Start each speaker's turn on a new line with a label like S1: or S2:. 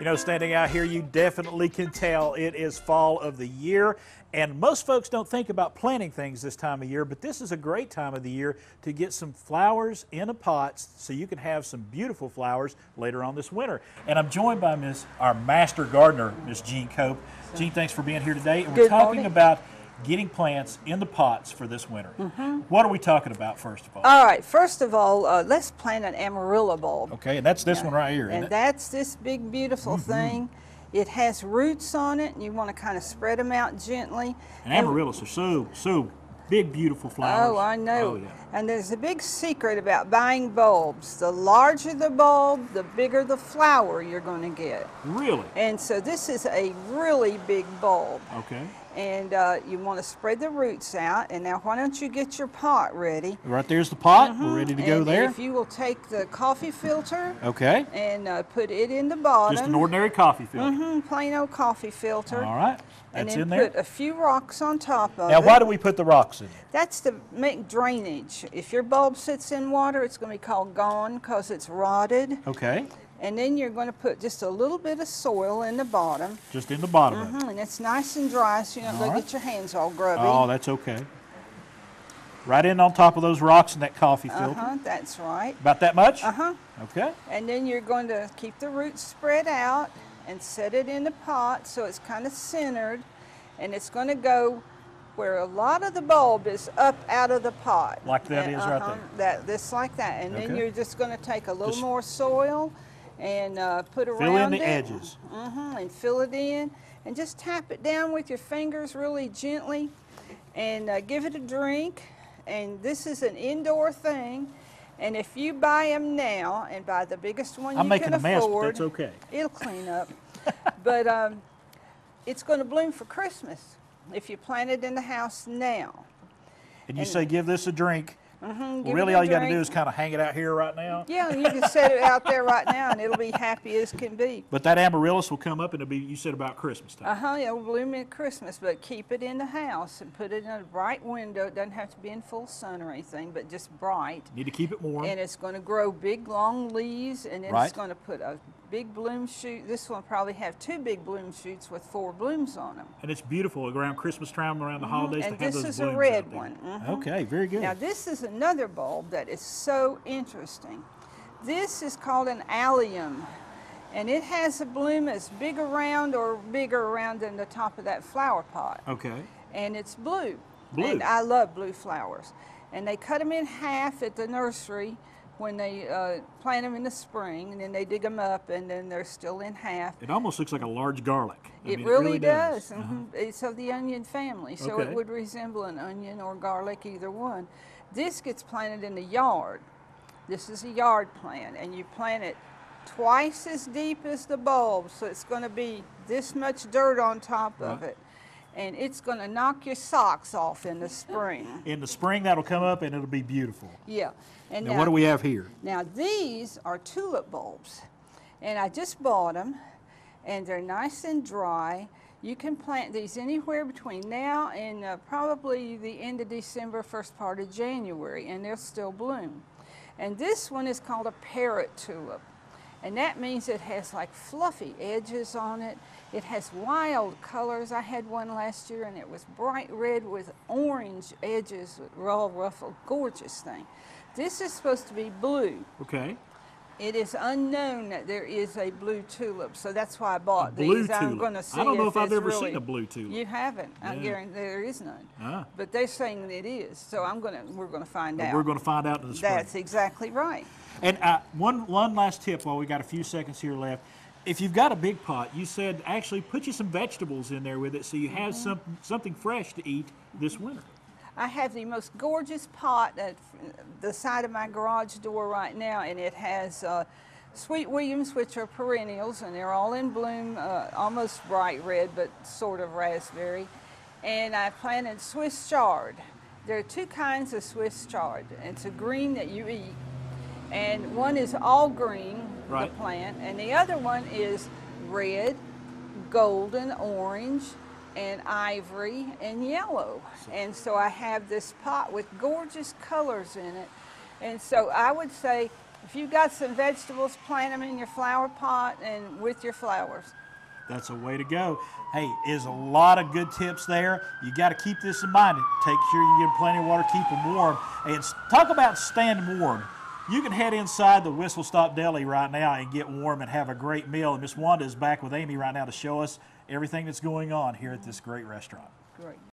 S1: You know, standing out here, you definitely can tell it is fall of the year. And most folks don't think about planting things this time of year, but this is a great time of the year to get some flowers in a pot so you can have some beautiful flowers later on this winter. And I'm joined by our master gardener, Miss Jeanne Cope. Jeanne, thanks for being here today. And we're talking about getting plants in the pots for this winter. What are we talking about first of all?
S2: All right, first of all, let's plant an amarilla bulb.
S1: Okay, and that's this one right here, isn't
S2: and
S1: it?
S2: That's this big, beautiful thing. It has roots on it, and you want to kind of spread them out gently.
S1: And amaryllis are so big, beautiful flowers.
S2: Oh, I know.
S1: Oh, yeah.
S2: And there's a big secret about buying bulbs. The larger the bulb, the bigger the flower you're going to get.
S1: Really?
S2: And so this is a really big bulb.
S1: Okay.
S2: And you want to spread the roots out. And now why don't you get your pot ready?
S1: Right there's the pot. We're ready to go there.
S2: If you will take the coffee filter.
S1: Okay.
S2: And put it in the bottom.
S1: Just an ordinary coffee filter.
S2: Plain old coffee filter.
S1: All right. That's in there.
S2: And then put a few rocks on top of it.
S1: Now, why do we put the rocks in?
S2: That's to make drainage. If your bulb sits in water, it's going to be called gone because it's rotted.
S1: Okay.
S2: And then you're going to put just a little bit of soil in the bottom.
S1: Just in the bottom of it.
S2: And it's nice and dry, so you don't go get your hands all grubby.
S1: Oh, that's okay. Right in on top of those rocks in that coffee filter.
S2: That's right.
S1: About that much? Okay.
S2: And then you're going to keep the roots spread out and set it in the pot so it's kind of centered. And it's going to go where a lot of the bulb is up out of the pot.
S1: Like that is right there.
S2: This like that. And then you're just going to take a little more soil and put around it.
S1: Fill in the edges.
S2: And fill it in. And just tap it down with your fingers really gently. And give it a drink. And this is an indoor thing. And if you buy them now, and buy the biggest one you can afford.
S1: I'm making a mess, but that's okay.
S2: It'll clean up. But it's going to bloom for Christmas if you plant it in the house now.
S1: And you say give this a drink. Well, really all you got to do is kind of hang it out here right now.
S2: Yeah, you can set it out there right now and it'll be happy as can be.
S1: But that amaryllis will come up and it'll be, you said, about Christmas time.
S2: It'll bloom at Christmas, but keep it in the house and put it in a bright window. It doesn't have to be in full sun or anything, but just bright.
S1: Need to keep it warm.
S2: And it's going to grow big, long leaves, and then it's going to put a big bloom shoot. This one will probably have 2 big bloom shoots with 4 blooms on them.
S1: And it's beautiful around Christmas time, around the holidays.
S2: And
S1: to have
S2: this
S1: those
S2: is a
S1: blooms
S2: red
S1: out there.
S2: one.
S1: Okay, very good.
S2: Now this is another bulb that is so interesting. This is called an allium, and it has a bloom that's big around or bigger around than the top of that flower pot.
S1: Okay.
S2: And it's blue.
S1: Blue.
S2: And I love blue flowers. And they cut them in half at the nursery when they plant them in the spring, and then they dig them up, and then they're still in half.
S1: It almost looks like a large garlic.
S2: It really does. It's of the onion family, so it would resemble an onion or garlic, either one. This gets planted in the yard. This is a yard plant, and you plant it twice as deep as the bulb, so it's going to be this much dirt on top of it. And it's going to knock your socks off in the spring.
S1: In the spring, that'll come up and it'll be beautiful.
S2: Yeah. And
S1: now what do we have here?
S2: Now these are tulip bulbs. And I just bought them, and they're nice and dry. You can plant these anywhere between now and probably the end of December, first part of January, and they'll still bloom. And this one is called a parrot tulip. And that means it has like fluffy edges on it. It has wild colors. I had one last year and it was bright red with orange edges, raw ruffled, gorgeous thing. This is supposed to be blue.
S1: Okay.
S2: It is unknown that there is a blue tulip, so that's why I bought these.
S1: Blue tulip.
S2: I'm going to see.
S1: I don't know if I've ever
S2: really
S1: seen a blue tulip.
S2: You haven't. I guarantee there is none. But they're saying it is, so we're going to find out.
S1: We're going to find out in the spring.
S2: That's exactly right.
S1: And one last tip while we got a few seconds here left. If you've got a big pot, you said actually put you some vegetables in there with it so you have something fresh to eat this winter.
S2: I have the most gorgeous pot at the side of my garage door right now, and it has Sweet Williams, which are perennials, and they're all in bloom, almost bright red, but sort of raspberry. And I planted Swiss chard. There are 2 kinds of Swiss chard. It's a green that you eat, and one is all green, the plant, and the other one is red, golden, orange, and ivory and yellow. And so I have this pot with gorgeous colors in it. And so I would say If you've got some vegetables, plant them in your flower pot and with your flowers.
S1: That's a way to go. Hey, is a lot of good tips there. You got to keep this in mind. Take sure you get plenty of water, keep them warm. And talk about staying warm. You can head inside the Whistle Stop Deli right now and get warm and have a great meal. And Miss Wanda is back with Amy right now to show us everything that's going on here at this great restaurant.
S2: Great.